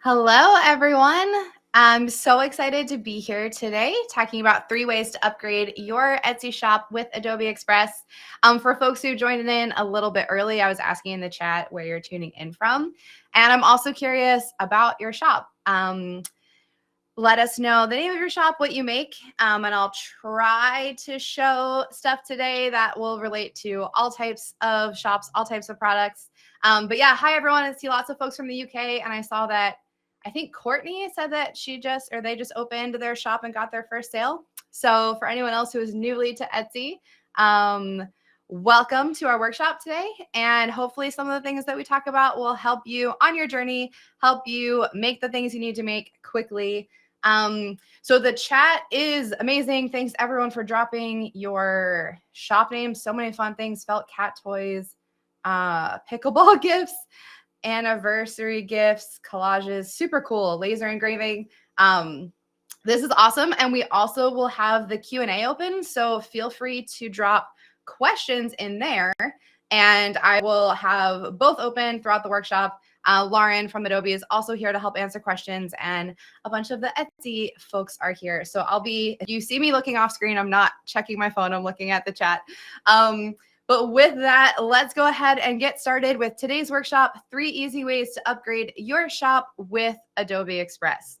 Hello, everyone. I'm so excited to be here today talking about 3 ways to upgrade your Etsy shop with Adobe Express. For folks who joined in a little bit early, I was asking in the chat where you're tuning in from. And I'm also curious about your shop. Let us know the name of your shop, what you make, and I'll try to show stuff today that will relate to all types of shops, all types of products. But yeah, hi everyone. I see lots of folks from the UK, and I saw that I think Courtney said that they just opened their shop and got their first sale. So for anyone else who is newly to Etsy, welcome to our workshop today. And hopefully some of the things that we talk about will help you on your journey, help you make the things you need to make quickly. So the chat is amazing. Thanks everyone for dropping your shop names. So many fun things: felt cat toys, pickleball gifts, anniversary gifts, collages, super cool, laser engraving. This is awesome. And we also will have the Q&A open. So feel free to drop questions in there, and I will have both open throughout the workshop. Lauren from Adobe is also here to help answer questions, and a bunch of the Etsy folks are here. So if you see me looking off screen, I'm not checking my phone, I'm looking at the chat. But with that, let's go ahead and get started with today's workshop: 3 easy ways to upgrade your shop with Adobe Express.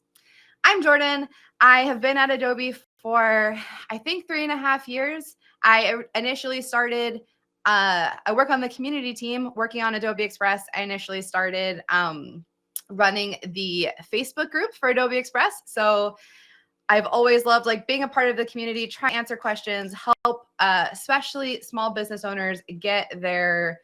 I'm Jordan. I have been at Adobe for, I think, 3.5 years. I initially started I work on the community team working on Adobe Express. I initially started running the Facebook group for Adobe Express. So I've always loved being a part of the community, try to answer questions, help especially small business owners get their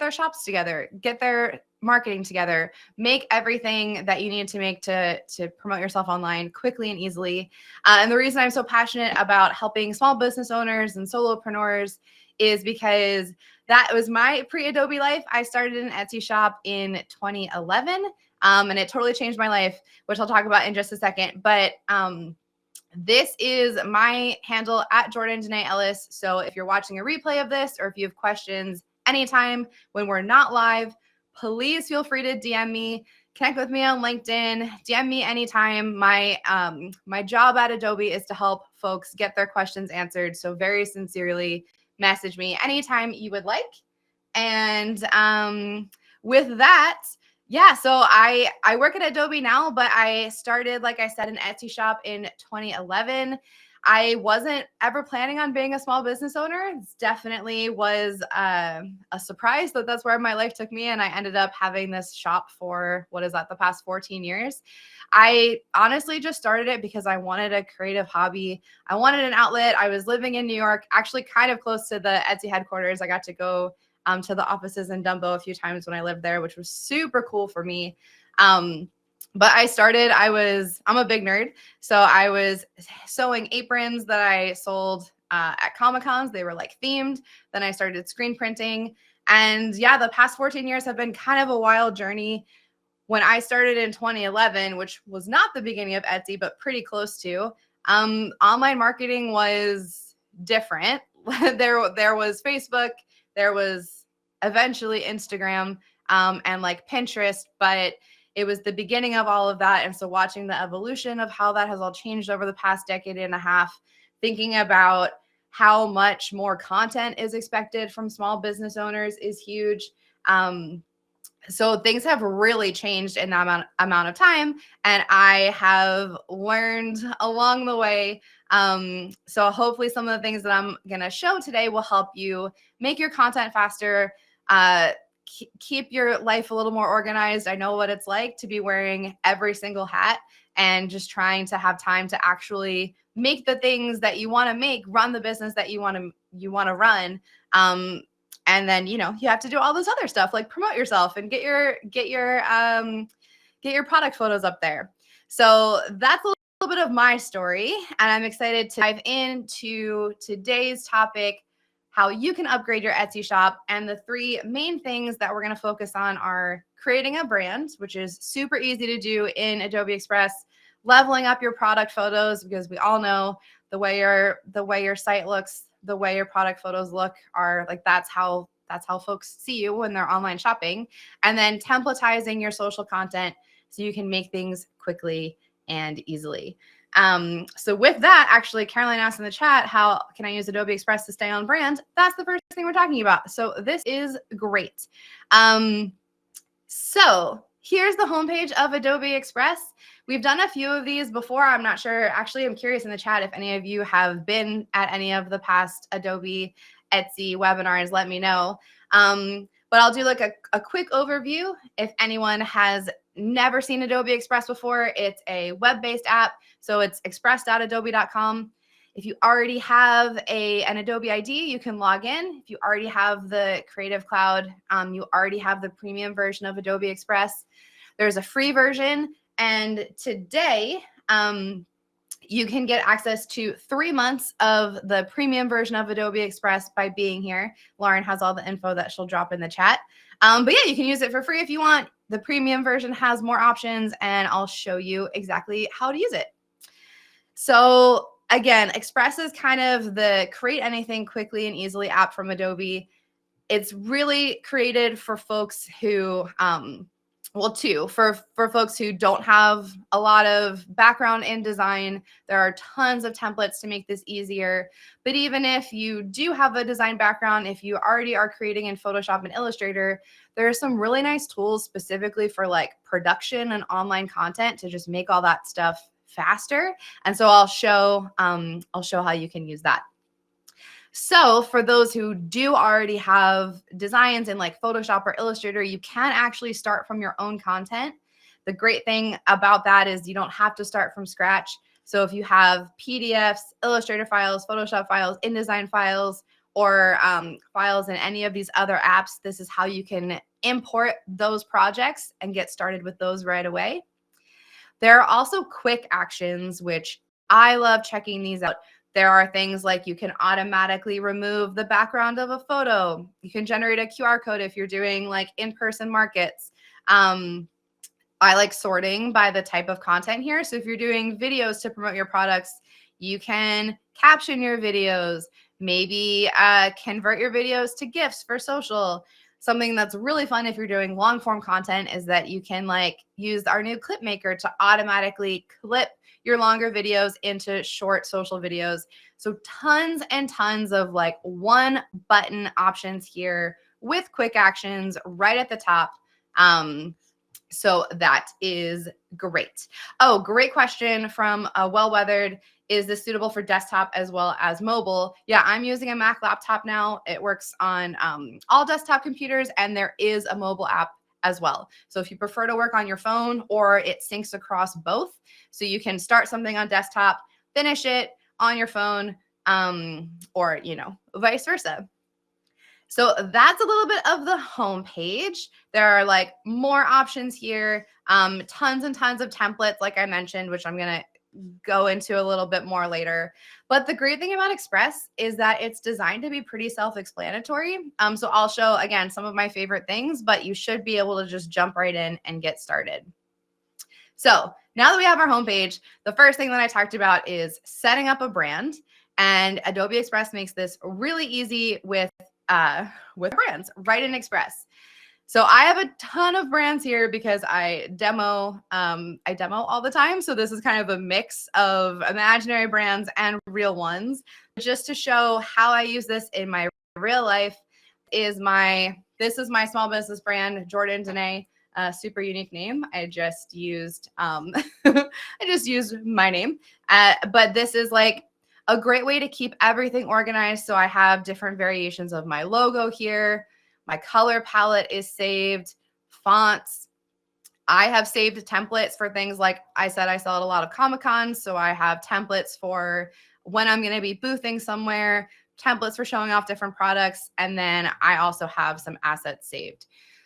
shops together, get their marketing together, make everything that you need to make to promote yourself online quickly and easily. And the reason I'm so passionate about helping small business owners and solopreneurs is because that was my pre-Adobe life. I started an Etsy shop in 2011, and it totally changed my life, which I'll talk about in just a second. But this is my handle at Jordan Danae Ellis. So if you're watching a replay of this, or if you have questions anytime when we're not live, please feel free to DM me, connect with me on LinkedIn, DM me anytime. My job at Adobe is to help folks get their questions answered. So very sincerely, message me anytime you would like. And with that, yeah, so I work at Adobe now, but I started, like I said, an Etsy shop in 2011. I wasn't ever planning on being a small business owner. It definitely was a surprise that that's where my life took me. And I ended up having this shop for, the past 14 years. I honestly just started it because I wanted a creative hobby. I wanted an outlet. I was living in New York, actually kind of close to the Etsy headquarters. I got to go to the offices in Dumbo a few times when I lived there, which was super cool for me. But I'm a big nerd. So I was sewing aprons that I sold at Comic-Cons. They were themed. Then I started screen printing. And yeah, the past 14 years have been kind of a wild journey. When I started in 2011, which was not the beginning of Etsy, but pretty close to, online marketing was different. There was Facebook, there was eventually Instagram, and Pinterest, but it was the beginning of all of that. And so watching the evolution of how that has all changed over the past decade and a half, thinking about how much more content is expected from small business owners is huge. So things have really changed in that amount of time, and I have learned along the way. So hopefully some of the things that I'm going to show today will help you make your content faster, keep your life a little more organized. I know what it's like to be wearing every single hat and just trying to have time to actually make the things that you want to make, run the business that you want to run. And then, you have to do all this other stuff like promote yourself and get your product photos up there. So that's a little bit of my story, and I'm excited to dive into today's topic: how you can upgrade your Etsy shop. And the 3 main things that we're going to focus on are creating a brand, which is super easy to do in Adobe Express, leveling up your product photos, because we all know the way your site looks, the way your product photos look are that's how That's how folks see you when they're online shopping. And then templatizing your social content so you can make things quickly and easily. So with that, actually, Caroline asked in the chat, how can I use Adobe Express to stay on brand? That's the first thing we're talking about. So this is great. So here's the homepage of Adobe Express. We've done a few of these before. I'm not sure. Actually, I'm curious in the chat if any of you have been at any of the past Adobe Etsy webinars, let me know. But I'll do like a quick overview. If anyone has never seen Adobe Express before, it's a web-based app. So it's express.adobe.com. If you already have an Adobe ID, you can log in. If you already have the Creative Cloud, you already have the premium version of Adobe Express. There's a free version. And today, you can get access to 3 months of the premium version of Adobe Express by being here. Lauren has all the info that she'll drop in the chat. But yeah, you can use it for free if you want. The premium version has more options, and I'll show you exactly how to use it. So again, Express is kind of the create anything quickly and easily app from Adobe. It's really created for folks who, for folks who don't have a lot of background in design. There are tons of templates to make this easier. But even if you do have a design background, if you already are creating in Photoshop and Illustrator, there are some really nice tools specifically for like production and online content to just make all that stuff faster. And so I'll show how you can use that. So for those who do already have designs in like Photoshop or Illustrator, you can actually start from your own content. The great thing about that is you don't have to start from scratch. So if you have PDFs, Illustrator files, Photoshop files, InDesign files, or files in any of these other apps, this is how you can import those projects and get started with those right away. There are also quick actions, which I love checking these out. There are things like you can automatically remove the background of a photo. You can generate a QR code if you're doing like in-person markets. I like sorting by the type of content here. So if you're doing videos to promote your products, you can caption your videos, maybe convert your videos to GIFs for social. Something that's really fun if you're doing long form content is that you can like use our new clip maker to automatically clip your longer videos into short social videos. So tons and tons of like one button options here with quick actions right at the top. So that is great. Oh, great question from Well-Weathered. Is this suitable for desktop as well as mobile? Yeah, I'm using a Mac laptop now. It works on all desktop computers, and there is a mobile app as well. So if you prefer to work on your phone, or it syncs across both, so you can start something on desktop, finish it on your phone, or vice versa. So that's a little bit of the home page. There are like more options here, tons and tons of templates, like I mentioned, which I'm going to go into a little bit more later. But the great thing about Express is that it's designed to be pretty self-explanatory. So I'll show, again, some of my favorite things, but you should be able to just jump right in and get started. So now that we have our homepage, the first thing that I talked about is setting up a brand. And Adobe Express makes this really easy with brands right in Express. So I have a ton of brands here because I demo all the time. So this is kind of a mix of imaginary brands and real ones. Just to show how I use this in my real life, this is my small business brand, Jordan Danae. Super unique name. I just used my name, but this is like a great way to keep everything organized. So I have different variations of my logo here. My color palette is saved, fonts. I have saved templates for things like I said, I sell at a lot of Comic-Cons. So I have templates for when I'm going to be boothing somewhere, templates for showing off different products. And then I also have some assets saved.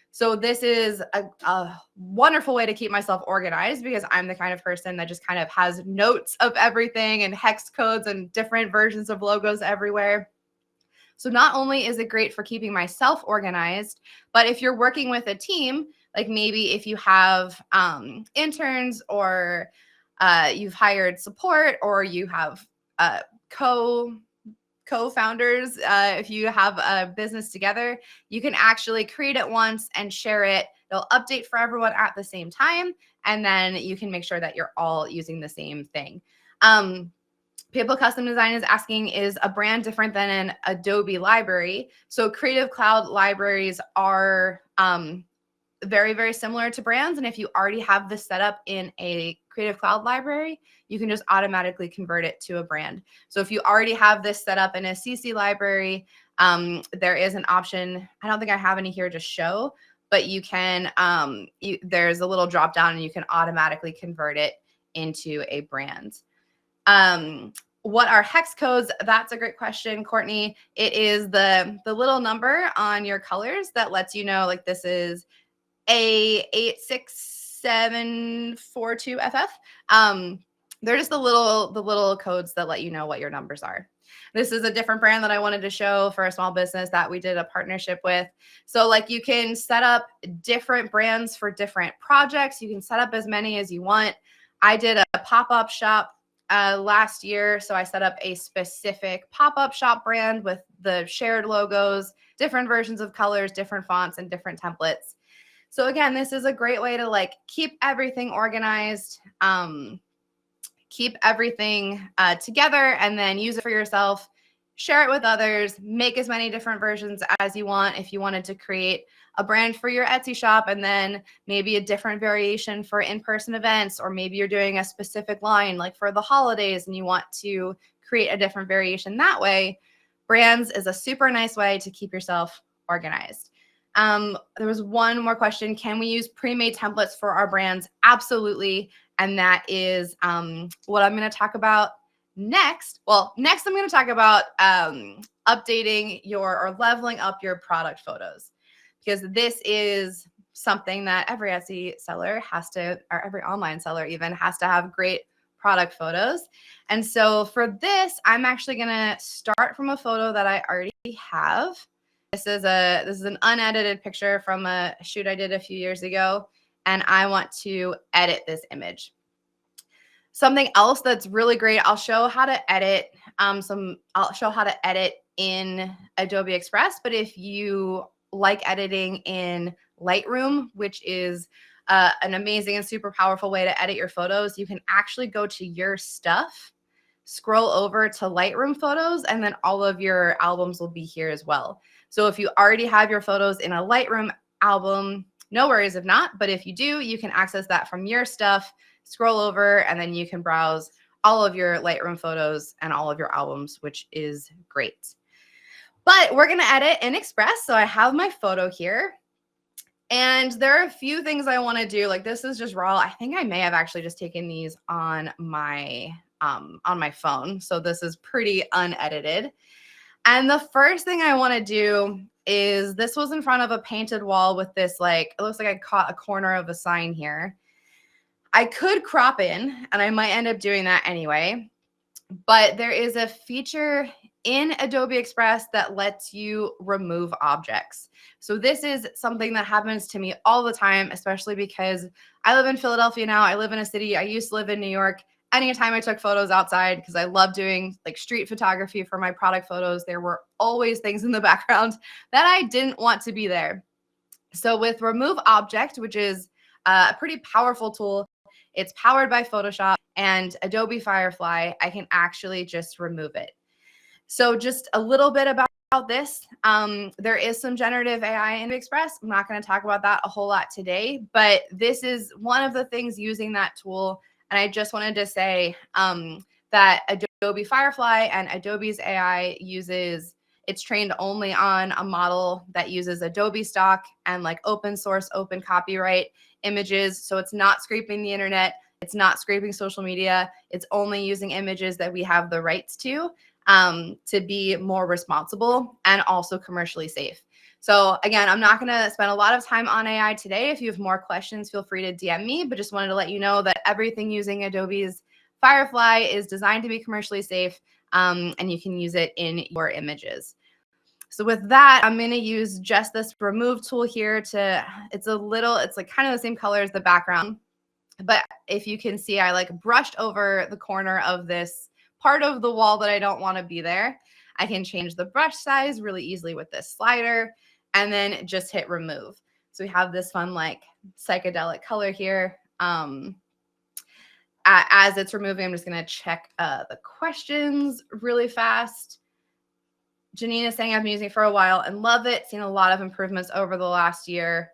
So this is a wonderful way to keep myself organized, because I'm the kind of person that just kind of has notes of everything and hex codes and different versions of logos everywhere. So not only is it great for keeping myself organized, but if you're working with a team, like maybe if you have interns, or you've hired support, or you have co-founders, if you have a business together, you can actually create it once and share it. It'll update for everyone at the same time, and then you can make sure that you're all using the same thing. People Custom Design is asking, is a brand different than an Adobe library? So Creative Cloud libraries are very, very similar to brands. And if you already have this set up in a Creative Cloud library, you can just automatically convert it to a brand. So if you already have this set up in a CC library, there is an option. I don't think I have any here to show, but you can, there's a little drop down and you can automatically convert it into a brand. What are hex codes? That's a great question, Courtney. It is the little number on your colors that lets you know, like, this is A86742FF. They're just the little codes that let you know what your numbers are. This is a different brand that I wanted to show for a small business that we did a partnership with. So like, you can set up different brands for different projects. You can set up as many as you want. I did a pop-up shop last year. So I set up a specific pop-up shop brand with the shared logos, different versions of colors, different fonts, and different templates. So again, this is a great way to like keep everything organized, keep everything together, and then use it for yourself, share it with others, make as many different versions as you want. If you wanted to create a brand for your Etsy shop and then maybe a different variation for in-person events, or maybe you're doing a specific line like for the holidays and you want to create a different variation that way, brands is a super nice way to keep yourself organized. There was one more question. Can we use pre-made templates for our brands? Absolutely. And that is what I'm going to talk about next. Well, next I'm going to talk about updating or leveling up your product photos, because this is something that every Etsy seller has to, or every online seller even has to have great product photos. And so for this, I'm actually going to start from a photo that I already have. This is an unedited picture from a shoot I did a few years ago, and I want to edit this image. Something else that's really great, I'll show how to edit I'll show how to edit in Adobe Express, but if you like editing in Lightroom, which is an amazing and super powerful way to edit your photos, you can actually go to your stuff, scroll over to Lightroom photos, and then all of your albums will be here as well. So if you already have your photos in a Lightroom album, no worries if not, but if you do, you can access that from your stuff, scroll over, and then you can browse all of your Lightroom photos and all of your albums, which is great. But we're going to edit in Express. So I have my photo here, and there are a few things I want to do. Like, this is just raw. I think I may have actually just taken these on my phone. So this is pretty unedited. And the first thing I want to do is, this was in front of a painted wall with this, like, it looks like I caught a corner of a sign here. I could crop in, and I might end up doing that anyway, but there is a feature in Adobe Express that lets you remove objects. So this is something that happens to me all the time, especially because I live in Philadelphia now. I live in a city. I used to live in New York. Anytime I took photos outside, because I love doing like street photography for my product photos, there were always things in the background that I didn't want to be there. So with Remove Object, which is a pretty powerful tool, it's powered by Photoshop and Adobe Firefly, I can actually just remove it. So just a little bit about this. There is some generative AI in Express. I'm not going to talk about that a whole lot today, but this is one of the things using that tool. And I just wanted to say that Adobe Firefly and Adobe's AI it's trained only on a model that uses Adobe stock and like open source, open copyright images. So it's not scraping the internet. It's not scraping social media. It's only using images that we have the rights to be more responsible and also commercially safe. So again, I'm not going to spend a lot of time on AI today. If you have more questions, feel free to DM me, but just wanted to let you know that everything using Adobe's Firefly is designed to be commercially safe, and you can use it in your images. So with that, I'm going to use just this remove tool here it's like kind of the same color as the background. But if you can see, I like brushed over the corner of this part of the wall that I don't want to be there. I can change the brush size really easily with this slider and then just hit remove. So we have this fun like psychedelic color here. As it's removing, I'm just going to check the questions really fast. Janine is saying I've been using it for a while and love it. Seen a lot of improvements over the last year.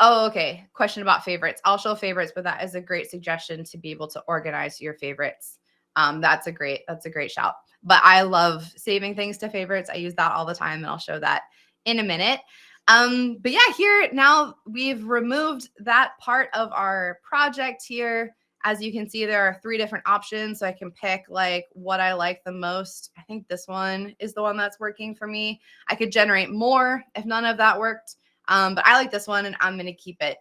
Oh, okay. Question about favorites. I'll show favorites, but that is a great suggestion to be able to organize your favorites. That's a great shout. But I love saving things to favorites. I use that all the time, and I'll show that in a minute. But yeah, here now we've removed that part of our project here. As you can see, there are 3 different options. So I can pick like what I like the most. I think this one is the one that's working for me. I could generate more if none of that worked. But I like this one and I'm going to keep it.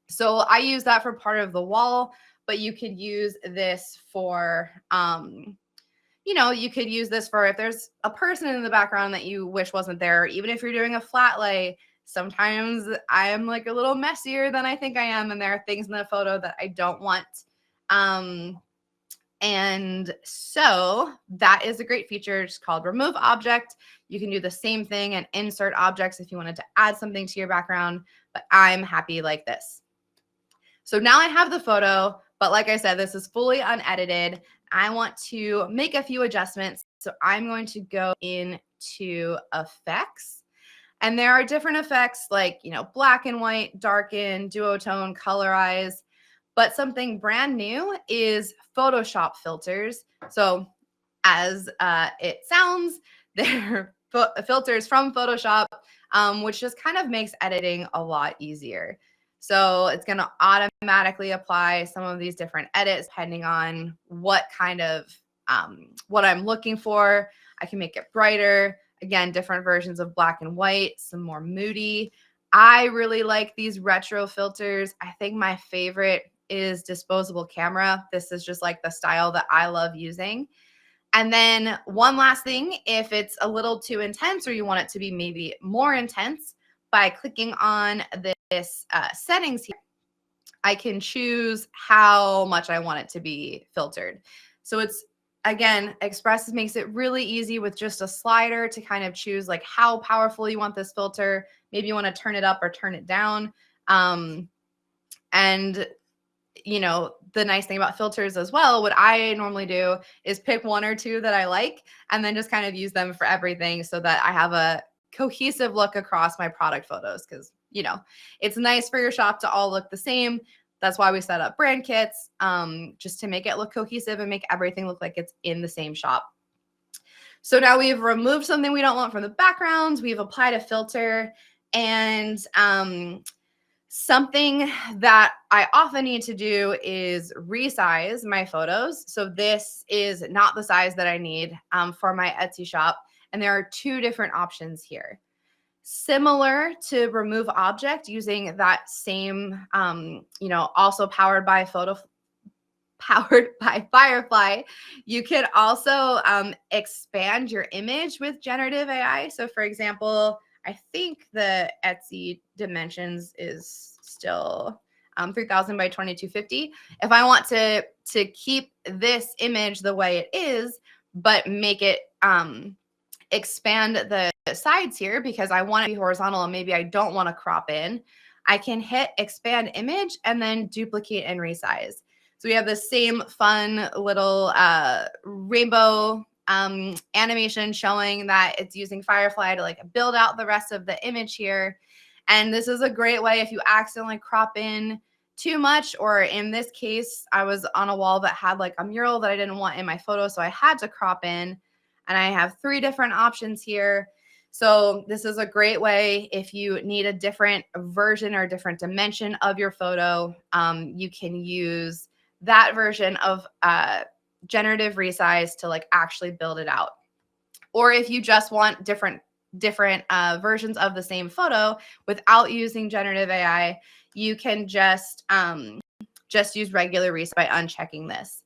So I use that for part of the wall, but you could use this for, you could use this for if there's a person in the background that you wish wasn't there, even if you're doing a flat lay. Sometimes I am like a little messier than I think I am, and there are things in the photo that I don't want. And so that is a great feature. It's called Remove Object. You can do the same thing and insert objects if you wanted to add something to your background, but I'm happy like this. So now I have the photo, but like I said, this is fully unedited. I want to make a few adjustments. So I'm going to go into effects. And there are different effects like, black and white, darken, duotone, colorize. But something brand new is Photoshop filters. So as it sounds, they're filters from Photoshop, which just kind of makes editing a lot easier. So it's going to automatically apply some of these different edits depending on what kind of, what I'm looking for. I can make it brighter. Again, different versions of black and white, some more moody. I really like these retro filters. I think my favorite is disposable camera. This is just like the style that I love using. And then one last thing, if it's a little too intense or you want it to be maybe more intense, by clicking on this settings here, I can choose how much I want it to be filtered. So it's, again, Express makes it really easy with just a slider to kind of choose like how powerful you want this filter. Maybe you want to turn it up or turn it down. And the nice thing about filters as well, what I normally do is pick 1 or 2 that I like and then just kind of use them for everything so that I have a cohesive look across my product photos, because it's nice for your shop to all look the same. That's why we set up brand kits, just to make it look cohesive and make everything look like it's in the same shop. So now we've removed something we don't want from the backgrounds. We've applied a filter, and something that I often need to do is resize my photos. So this is not the size that I need for my Etsy shop. And there are 2 different options here. Similar to Remove Object, using that same, also powered by Firefly, you can also expand your image with generative AI. So for example, I think the Etsy dimensions is still 3000 by 2250. If I want to keep this image the way it is, but make it expand the sides here because I want it to be horizontal and maybe I don't want to crop in, I can hit expand image and then duplicate and resize. So we have the same fun little rainbow animation showing that it's using Firefly to like build out the rest of the image here. And this is a great way if you accidentally crop in too much, or in this case, I was on a wall that had like a mural that I didn't want in my photo, so I had to crop in. And I have 3 different options here. So this is a great way if you need a different version or different dimension of your photo. You can use that version of generative resize to like actually build it out. Or if you just want different versions of the same photo without using generative AI, you can just use regular resize by unchecking this.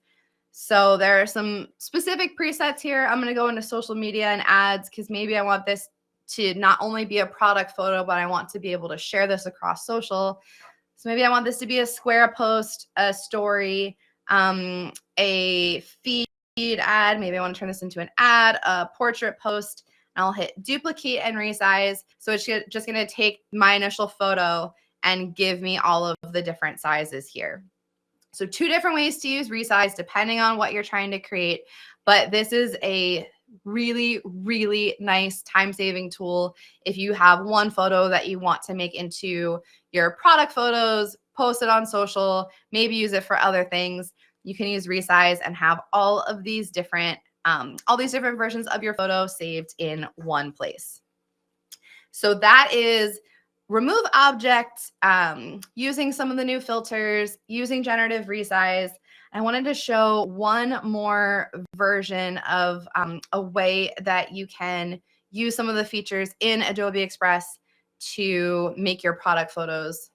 So there are some specific presets here. I'm going to go into social media and ads because maybe I want this to not only be a product photo, but I want to be able to share this across social. So maybe I want this to be a square post, a story, a feed ad. Maybe I want to turn this into an ad, a portrait post. And I'll hit duplicate and resize. So it's just going to take my initial photo and give me all of the different sizes here. So 2 different ways to use resize depending on what you're trying to create. But this is a really, really nice time-saving tool if you have one photo that you want to make into your product photos, post it on social, maybe use it for other things. You can use resize and have all these different versions of your photo saved in one place. So that is remove object, using some of the new filters, using generative resize. I wanted to show one more version of a way that you can use some of the features in Adobe Express to make your product photos,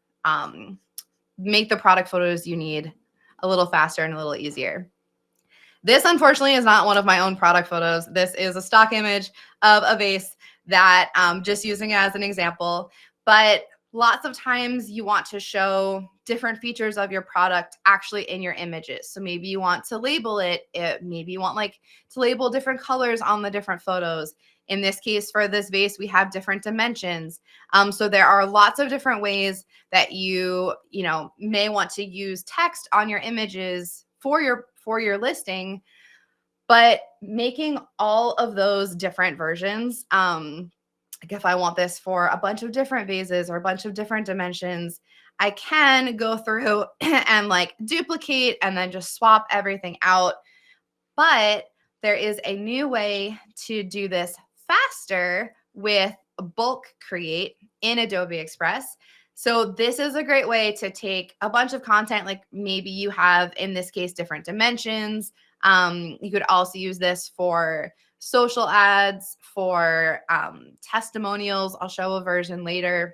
make the product photos you need a little faster and a little easier. This, unfortunately, is not one of my own product photos. This is a stock image of a vase that I'm just using as an example. But lots of times you want to show different features of your product actually in your images. So maybe you want to label it. Maybe you want to label different colors on the different photos. In this case, for this vase, we have different dimensions. So there are lots of different ways that you may want to use text on your images for your listing, but making all of those different versions, like if I want this for a bunch of different vases or a bunch of different dimensions, I can go through and duplicate and then just swap everything out. But there is a new way to do this faster with bulk create in Adobe Express. So this is a great way to take a bunch of content, like maybe you have, in this case, different dimensions. You could also use this for social ads, for testimonials. I'll show a version later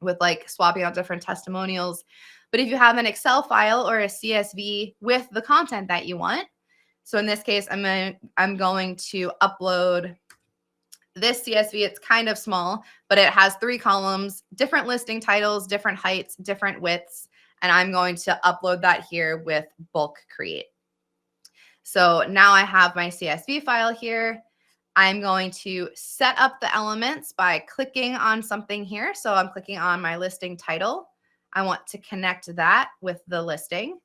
with swapping out different testimonials. But if you have an Excel file or a CSV with the content that you want, so in this case, I'm going to upload this CSV. It's kind of small, but it has 3 columns, different listing titles, different heights, different widths, and I'm going to upload that here with bulk create. So now I have my CSV file here. I'm going to set up the elements by clicking on something here. So I'm clicking on my listing title. I want to connect that with the listing.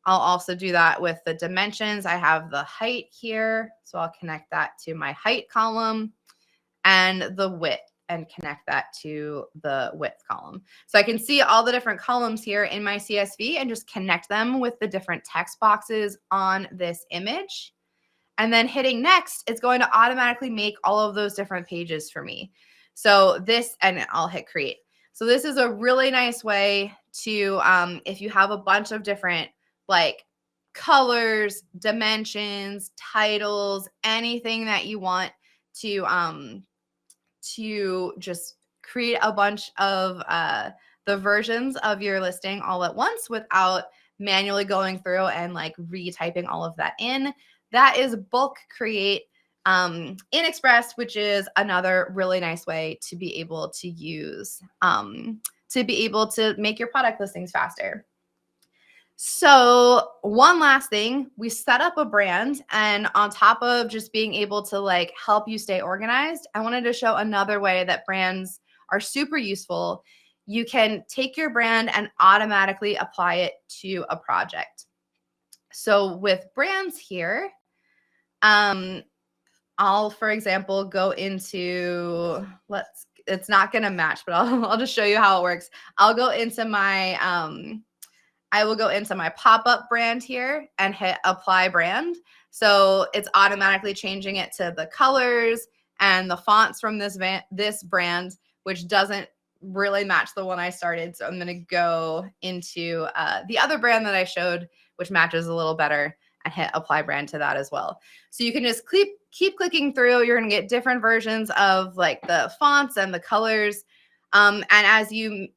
I'll also do that with the dimensions. I have the height here, so I'll connect that to my height column, and the width, and connect that to the width column. So I can see all the different columns here in my CSV and just connect them with the different text boxes on this image. And then hitting next, it's going to automatically make all of those different pages for me. So this, and I'll hit create. So this is a really nice way to, if you have a bunch of different colors, dimensions, titles, anything that you want to just create a bunch of the versions of your listing all at once without manually going through and retyping all of that in. That is bulk create in Express, which is another really nice way to be able to use to be able to make your product listings faster. So one last thing, we set up a brand, and on top of just being able to help you stay organized, I wanted to show another way that brands are super useful. You can take your brand and automatically apply it to a project. So with brands here, I'll, for example, go into, it's not going to match, but I'll just show you how it works. I'll go into my, I will go into my pop-up brand here and hit apply brand. So it's automatically changing it to the colors and the fonts from this brand, which doesn't really match the one I started. So I'm going to go into the other brand that I showed, which matches a little better, and hit apply brand to that as well. So you can just keep clicking through. You're going to get different versions of the fonts and the colors. And as you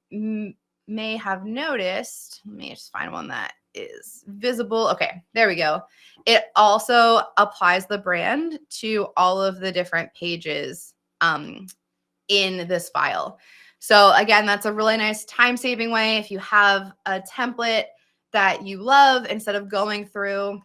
may have noticed, let me just find one that is visible. Okay, there we go. It also applies the brand to all of the different pages in this file. So again, that's a really nice time-saving way. If you have a template that you love, instead of going through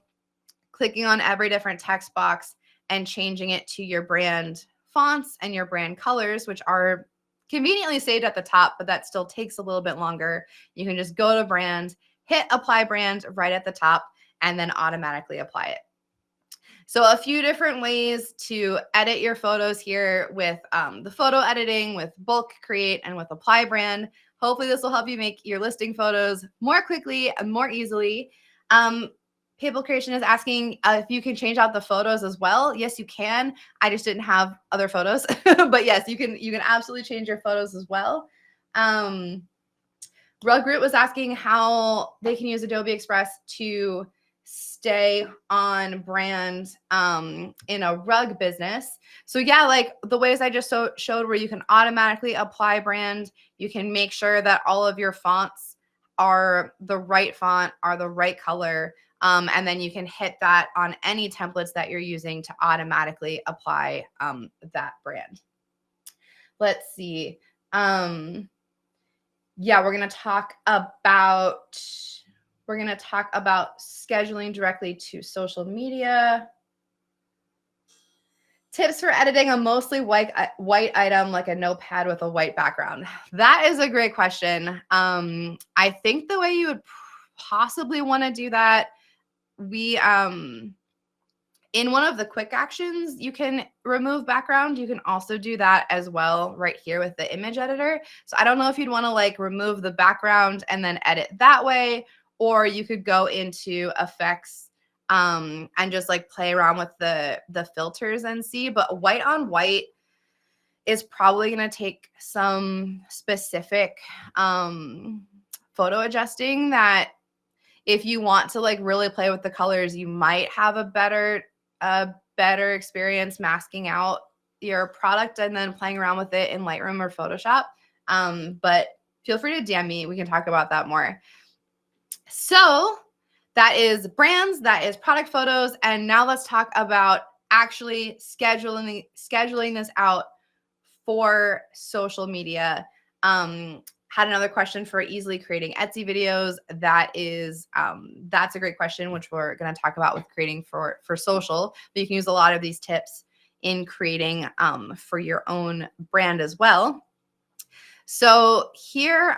clicking on every different text box and changing it to your brand fonts and your brand colors, which are conveniently saved at the top, but that still takes a little bit longer. You can just go to brand, hit apply brand right at the top, and then automatically apply it. So a few different ways to edit your photos here with the photo editing, with bulk create, and with apply brand. Hopefully this will help you make your listing photos more quickly and more easily. People Creation is asking if you can change out the photos as well. Yes, you can. I just didn't have other photos, but yes, you can absolutely change your photos as well. Rugroot was asking how they can use Adobe Express to stay on brand in a rug business. So yeah, like the ways I just showed where you can automatically apply brand, you can make sure that all of your fonts are the right font, are the right color, and then you can hit that on any templates that you're using to automatically apply that brand. Let's see. Yeah, we're going to talk about scheduling directly to social media. Tips for editing a mostly white item like a notepad with a white background. That is a great question. I think the way you would possibly want to do that, we in one of the quick actions, you can remove background. You can also do that as well right here with the image editor. So I don't know if you'd want to like remove the background and then edit that way, or you could go into effects and just like play around with the filters and see. But white on white is probably going to take some specific photo adjusting that if you want to like really play with the colors, you might have a better experience masking out your product and then playing around with it in Lightroom or Photoshop. But feel free to DM me. We can talk about that more. So that is brands, that is product photos. And now let's talk about actually scheduling this out for social media. Had another question for easily creating Etsy videos. That's a great question, which we're going to talk about with creating for social. But you can use a lot of these tips in creating for your own brand as well. So here,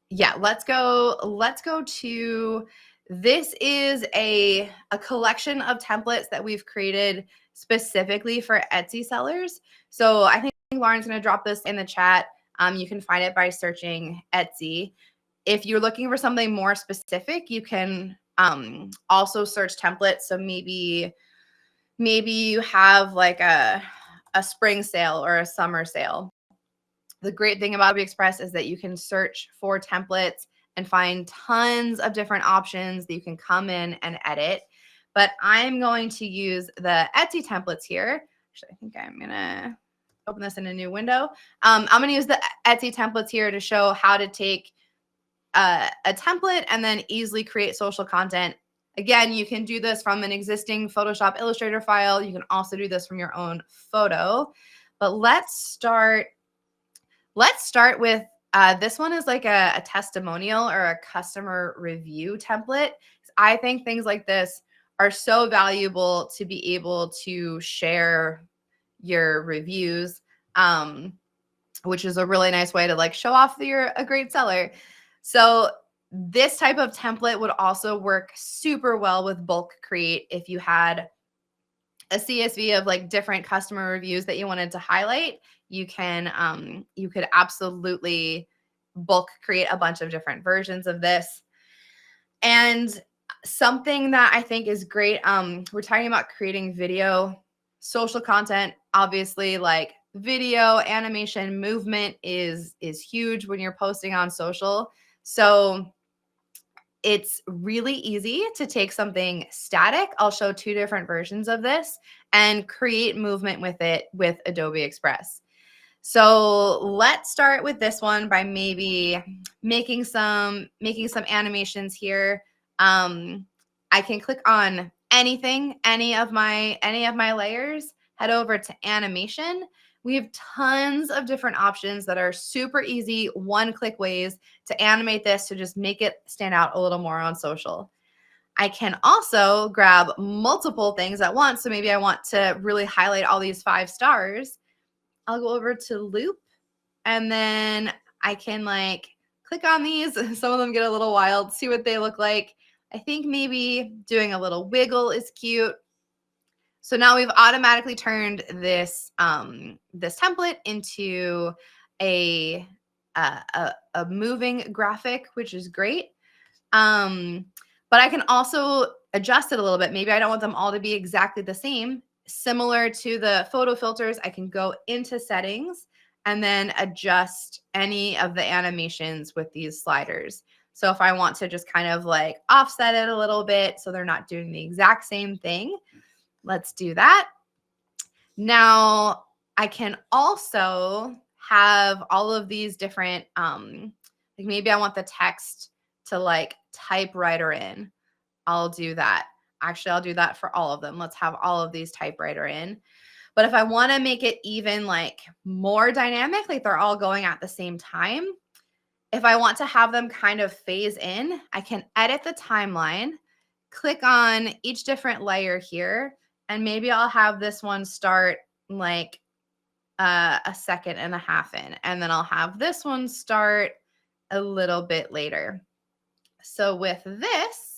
yeah, let's go to, this is a collection of templates that we've created specifically for Etsy sellers. So I think Lauren's going to drop this in the chat. You can find it by searching Etsy. If you're looking for something more specific, you can also search templates. So maybe you have like a spring sale or a summer sale. The great thing about Adobe Express is that you can search for templates and find tons of different options that you can come in and edit. But I'm going to use the Etsy templates here. Actually, I think I'm going to open this in a new window. I'm going to use the Etsy templates here to show how to take a template and then easily create social content. Again, you can do this from an existing Photoshop Illustrator file. You can also do this from your own photo. But let's start with this one is like a testimonial or a customer review template. I think things like this are so valuable to be able to share your reviews, which is a really nice way to like show off that you're a great seller. So this type of template would also work super well with bulk create if you had a CSV of like different customer reviews that you wanted to highlight. You could absolutely bulk create a bunch of different versions of this. And something that I think is great, we're talking about creating video, social content, obviously like video, animation, movement is huge when you're posting on social. So it's really easy to take something static. I'll show two different versions of this and create movement with it with Adobe Express. So let's start with this one by maybe making some animations here. I can click on anything, any of my layers, head over to animation. We have tons of different options that are super easy, one-click ways to animate this to just make it stand out a little more on social. I can also grab multiple things at once. So maybe I want to really highlight all these 5 stars. I'll go over to loop, and then I can like click on these. Some of them get a little wild, see what they look like. I think maybe doing a little wiggle is cute. So now we've automatically turned this this template into a, a moving graphic, which is great. But I can also adjust it a little bit. Maybe I don't want them all to be exactly the same. Similar to the photo filters, I can go into settings and then adjust any of the animations with these sliders. So if I want to just kind of like offset it a little bit so they're not doing the exact same thing, let's do that. Now I can also have all of these different, like maybe I want the text to like typewriter in. I'll do that. Actually, I'll do that for all of them. Let's have all of these typewriter in. But if I want to make it even like more dynamic, like they're all going at the same time, if I want to have them kind of phase in, I can edit the timeline, click on each different layer here, and maybe I'll have this one start like a 1.5 seconds in, and then I'll have this one start a little bit later. So with this,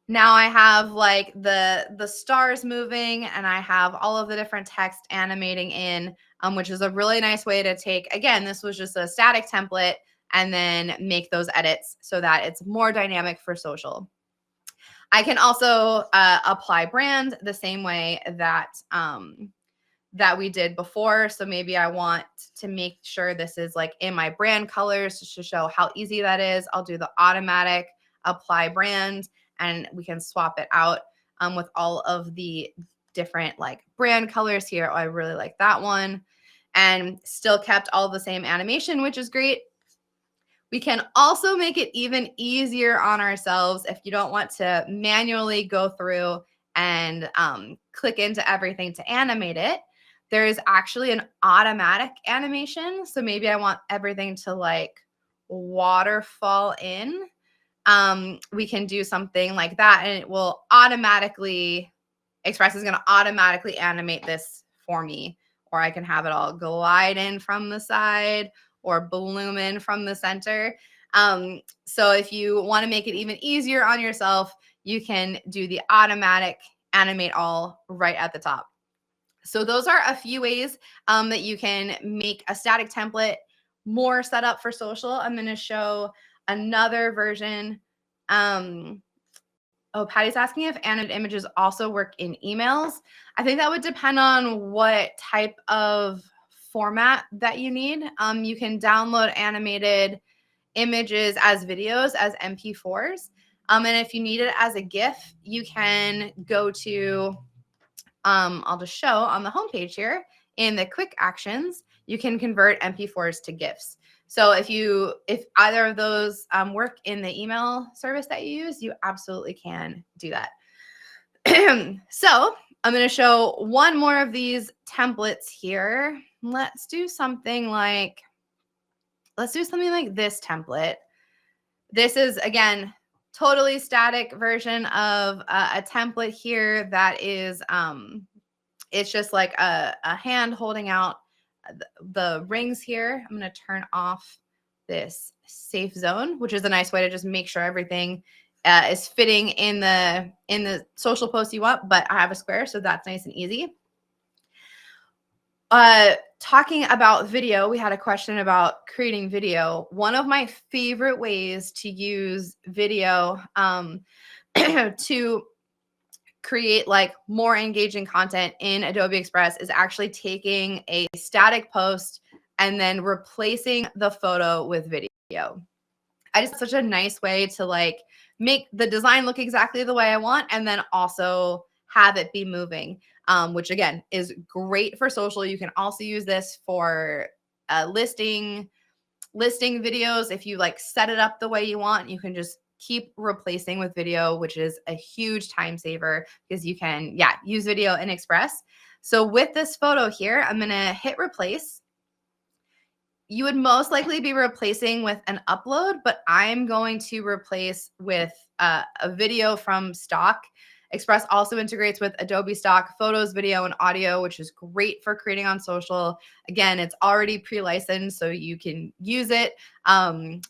now I have like the stars moving, and I have all of the different text animating in, which is a really nice way to take, again, this was just a static template, and then make those edits so that it's more dynamic for social. I can also apply brand the same way that that we did before. So maybe I want to make sure this is like in my brand colors just to show how easy that is. I'll do the automatic apply brand, and we can swap it out with all of the different like brand colors here. Oh, I really like that one, and still kept all the same animation, which is great. We can also make it even easier on ourselves if you don't want to manually go through and click into everything to animate it. There is actually an automatic animation. So maybe I want everything to like waterfall in. We can do something like that, and it will automatically, Express is going to automatically animate this for me. Or I can have it all glide in from the side or bloom in from the center. So if you want to make it even easier on yourself, you can do the automatic animate all right at the top. So those are a few ways that you can make a static template more set up for social. I'm going to show another version. Oh, Patty's asking if animated images also work in emails. I think that would depend on what type of format that you need. You can download animated images as videos, as MP4s. And if you need it as a GIF, you can go to, I'll just show on the homepage here in the quick actions, you can convert MP4s to GIFs. So if either of those work in the email service that you use, you absolutely can do that. So I'm going to show one more of these templates here. Let's do something like this template. This is, again, totally static version of a template here that is, it's just like a hand holding out the rings here. I'm going to turn off this safe zone, which is a nice way to just make sure everything is fitting in the social post you want, but I have a square, so that's nice and easy. Talking about video, we had a question about creating video. One of my favorite ways to use video to create like more engaging content in Adobe Express is actually taking a static post and then replacing the photo with video. I just such a nice way to like make the design look exactly the way I want, and then also have it be moving, which again is great for social. You can also use this for listing videos. If you like set it up the way you want, you can just keep replacing with video, which is a huge time saver because you can, use video in Express. So with this photo here, I'm going to hit replace. you would most likely be replacing with an upload, but I'm going to replace with a video from stock. Express also integrates with Adobe stock photos, video, and audio, which is great for creating on social. Again, it's already pre-licensed, so you can use it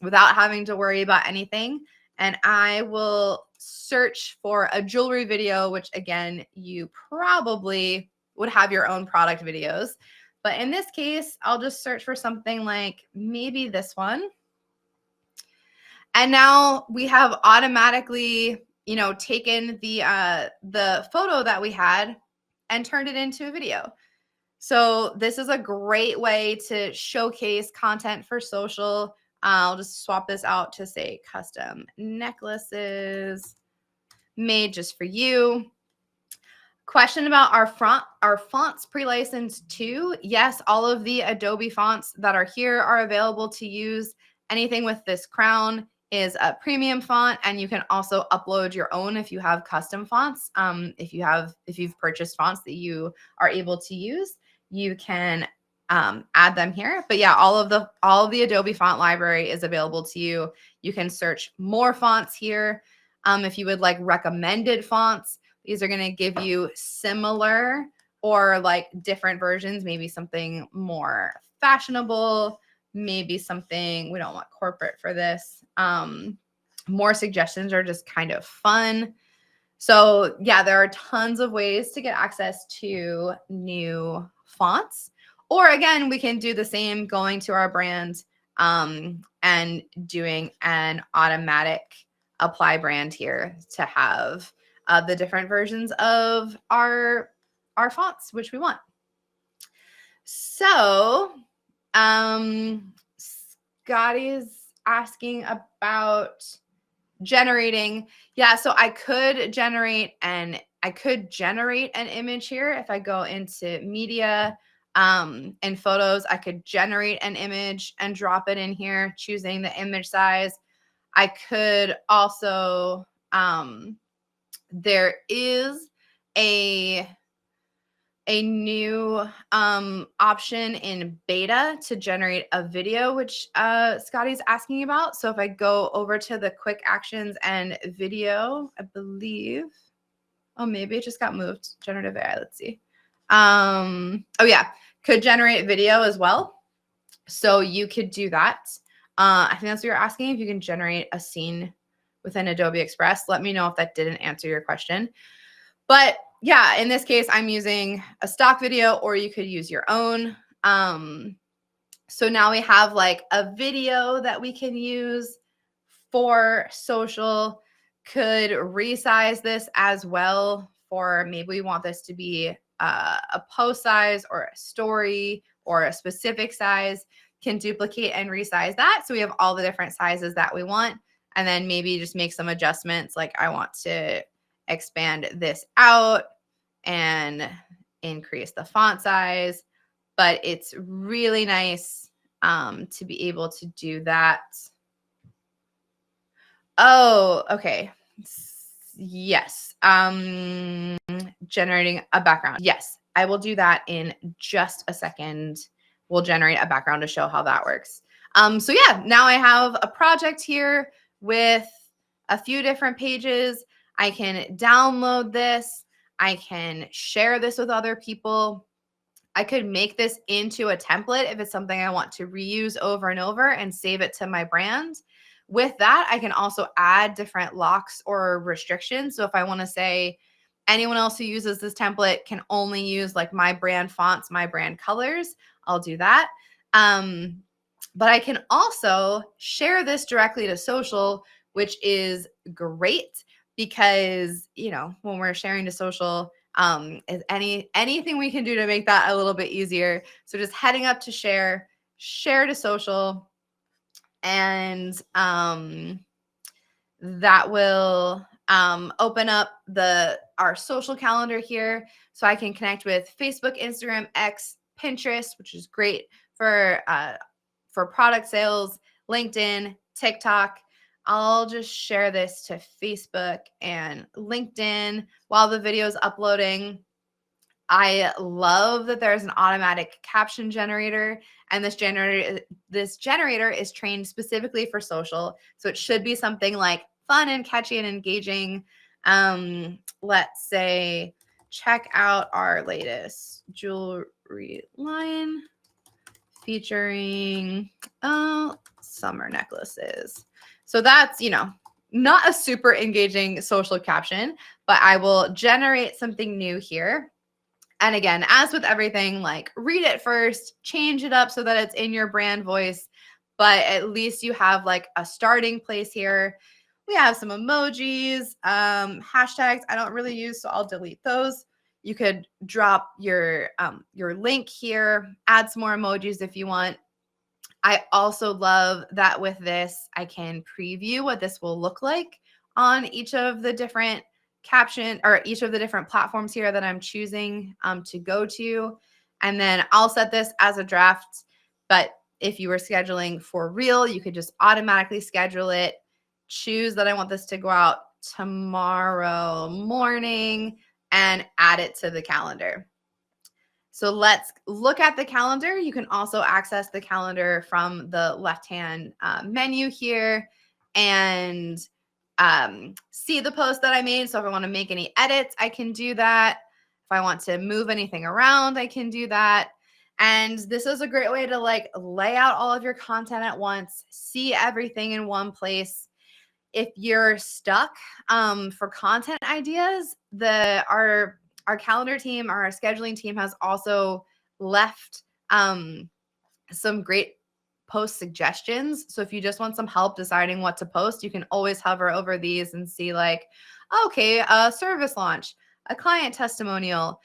without having to worry about anything. And I will search for a jewelry video, which again, you probably would have your own product videos. But in this case, I'll just search for something like maybe this one. And now we have automatically, taken the photo that we had and turned it into a video. So this is a great way to showcase content for social. I'll just swap this out to say custom necklaces made just for you. Question about our fonts pre-licensed too. Yes, all of the Adobe fonts that are here are available to use. Anything with this crown is a premium font, and you can also upload your own if you have custom fonts. If you've purchased fonts that you are able to use, you can add them here. But yeah, all of the Adobe font library is available to you. You can search more fonts here. If you would like recommended fonts, these are going to give you similar or like different versions, maybe something more fashionable, maybe something, we don't want corporate for this. More suggestions are just kind of fun. So yeah, there are tons of ways to get access to new fonts. Or again, we can do the same, going to our brand and doing an automatic apply brand here to have the different versions of our fonts, which we want. So Scotty is asking about generating. Yeah, so I could generate an image here. If I go into media and photos, I could generate an image and drop it in here, choosing the image size. I could also there is a new option in beta to generate a video, which Scotty's asking about. So if I go over to the quick actions and video, I believe, oh, maybe it just got moved. Generative AI, let's see. Oh yeah, could generate video as well. So you could do that. I think that's what you're asking, if you can generate a scene within Adobe Express. Let me know if that didn't answer your question. But yeah, in this case, I'm using a stock video, or you could use your own. So now we have like a video that we can use for social. Could resize this as well for, maybe we want this to be a post size or a story or a specific size. Can duplicate and resize that. So we have all the different sizes that we want. And then maybe just make some adjustments. Like I want to expand this out and increase the font size. But it's really nice to be able to do that. Oh, okay. Yes. Generating a background. Yes, I will do that in just a second. We'll generate a background to show how that works. So yeah, now I have a project here with a few different pages. I can download this. I can share this with other people. I could make this into a template if it's something I want to reuse over and over and save it to my brand. With that, I can also add different locks or restrictions. So if I want to say anyone else who uses this template can only use like my brand fonts, my brand colors, I'll do that. But I can also share this directly to social, which is great because, when we're sharing to social, is anything we can do to make that a little bit easier. So just heading up to share to social, and that will open up our social calendar here. So I can connect with Facebook, Instagram, X, Pinterest, which is great for product sales, LinkedIn, TikTok. I'll just share this to Facebook and LinkedIn while the video is uploading. I love that there's an automatic caption generator, and this generator is trained specifically for social. So it should be something like fun and catchy and engaging. Let's say, check out our latest jewelry line featuring summer necklaces. So that's, not a super engaging social caption, but I will generate something new here. And again, as with everything, like read it first, change it up so that it's in your brand voice, but at least you have like a starting place here. We have some emojis, hashtags I don't really use, so I'll delete those. You could drop your link here, add some more emojis if you want. I also love that with this, I can preview what this will look like on each of the different each of the different platforms here that I'm choosing to go to. And then I'll set this as a draft, but if you were scheduling for real, you could just automatically schedule it. Choose that I want this to go out tomorrow morning and add it to the calendar. So let's look at the calendar. You can also access the calendar from the left-hand menu here and see the post that I made. So if I want to make any edits, I can do that. If I want to move anything around, I can do that. And this is a great way to like lay out all of your content at once, see everything in one place. If you're stuck for content ideas, our calendar team, our scheduling team has also left some great post suggestions. So if you just want some help deciding what to post, you can always hover over these and see like, okay, a service launch, a client testimonial,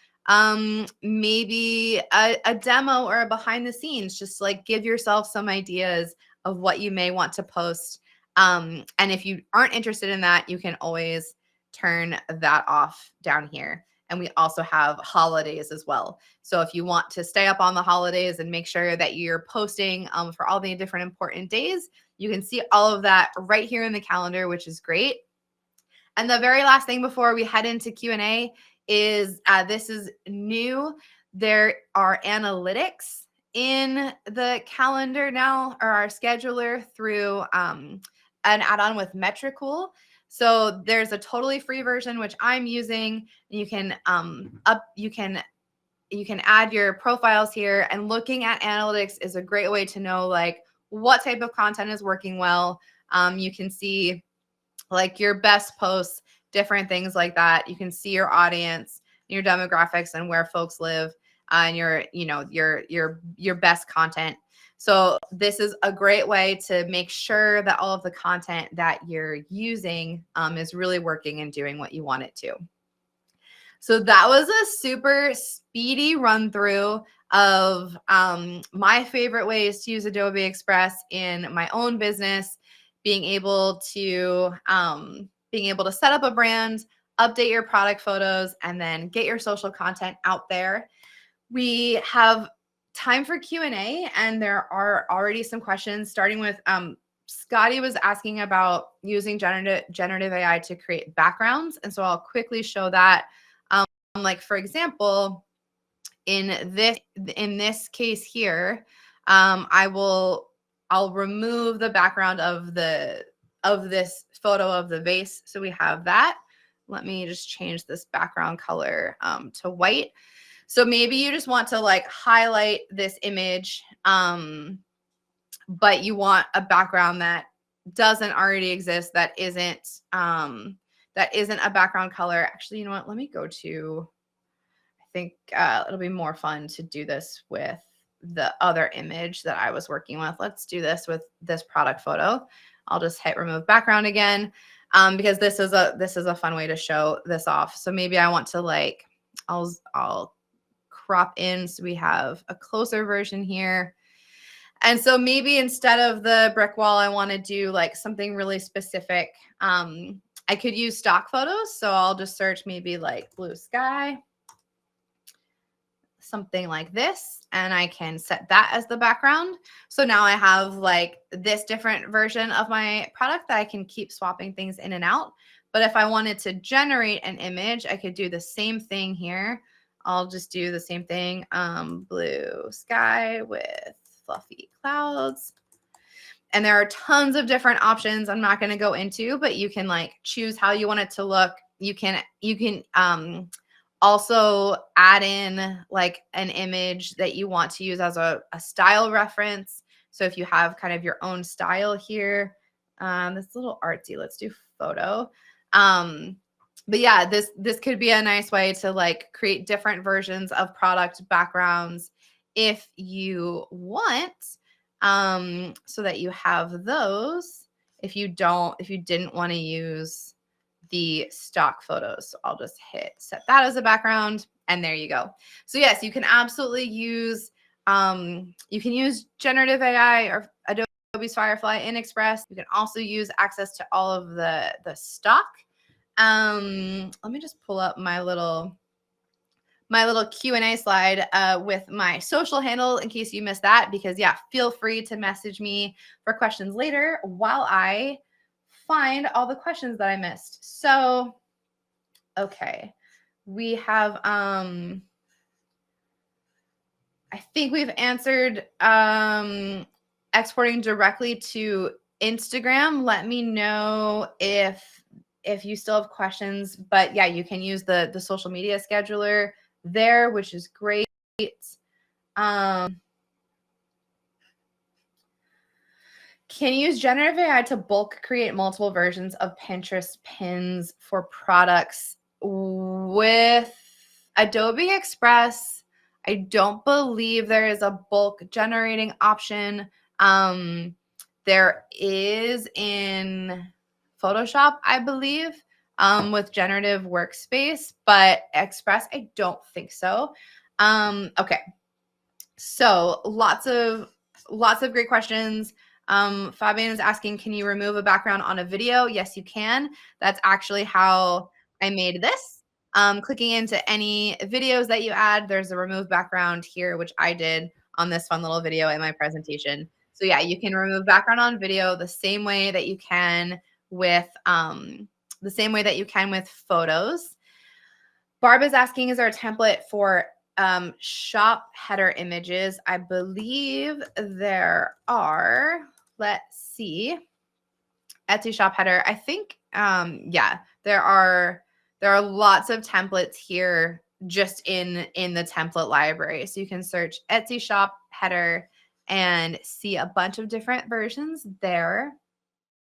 maybe a demo or a behind the scenes. Just like give yourself some ideas of what you may want to post. And if you aren't interested in that, you can always turn that off down here. And we also have holidays as well. So if you want to stay up on the holidays and make sure that you're posting for all the different important days, you can see all of that right here in the calendar, which is great. And the very last thing before we head into Q&A is this is new. There are analytics in the calendar now, or our scheduler, through an add-on with Metricool. So there's a totally free version, which I'm using. You can you can add your profiles here, and looking at analytics is a great way to know like what type of content is working well. You can see like your best posts, different things like that. You can see your audience, your demographics, and where folks live, and your best content. So this is a great way to make sure that all of the content that you're using is really working and doing what you want it to. So that was a super speedy run through of my favorite ways to use Adobe Express in my own business, being able to set up a brand, update your product photos, and then get your social content out there. We have time for Q&A, and there are already some questions, starting with Scotty was asking about using generative AI to create backgrounds. And so I'll quickly show that. Like, for example, in this case here, I'll remove the background of this photo of the vase. So we have that. Let me just change this background color to white. So maybe you just want to like highlight this image, but you want a background that doesn't already exist, that isn't a background color. Actually, you know what? Let me go to, I think it'll be more fun to do this with the other image that I was working with. Let's do this with this product photo. I'll just hit remove background again, because this is a fun way to show this off. So maybe I want to like, I'll crop in so we have a closer version here. And so maybe instead of the brick wall, I want to do like something really specific. I could use stock photos. So I'll just search maybe like blue sky, something like this, and I can set that as the background. So now I have like this different version of my product that I can keep swapping things in and out. But if I wanted to generate an image, I could do the same thing here. I'll just do the same thing. Blue sky with fluffy clouds. And there are tons of different options I'm not going to go into, but you can like choose how you want it to look. You can also add in like an image that you want to use as a style reference. So if you have kind of your own style here, this a little artsy. Let's do photo. But yeah, this could be a nice way to like create different versions of product backgrounds if you want, so that you have those if you didn't want to use the stock photos. So I'll just hit set that as a background, and there you go. So yes, you can absolutely use generative AI or Adobe's Firefly in Express. You can also use access to all of the stock. Let me just pull up my little Q&A slide with my social handle in case you missed that, because yeah, feel free to message me for questions later while I find all the questions that I missed. So, okay, we have, I think we've answered exporting directly to Instagram. Let me know if you still have questions, but yeah, you can use the social media scheduler there, which is great. Can you use generative AI to bulk create multiple versions of Pinterest pins for products with Adobe Express? I don't believe there is a bulk generating option. There is in Photoshop, I believe, with generative workspace, but Express, I don't think so. Okay. So lots of great questions. Fabian is asking, can you remove a background on a video? Yes, you can. That's actually how I made this. Clicking into any videos that you add, there's a remove background here, which I did on this fun little video in my presentation. So yeah, you can remove background on video the same way that you can with photos. Barb is asking, is there a template for shop header images? I believe there are. Let's see. Etsy shop header. I think yeah, there are lots of templates here just in the template library. So you can search Etsy shop header and see a bunch of different versions there.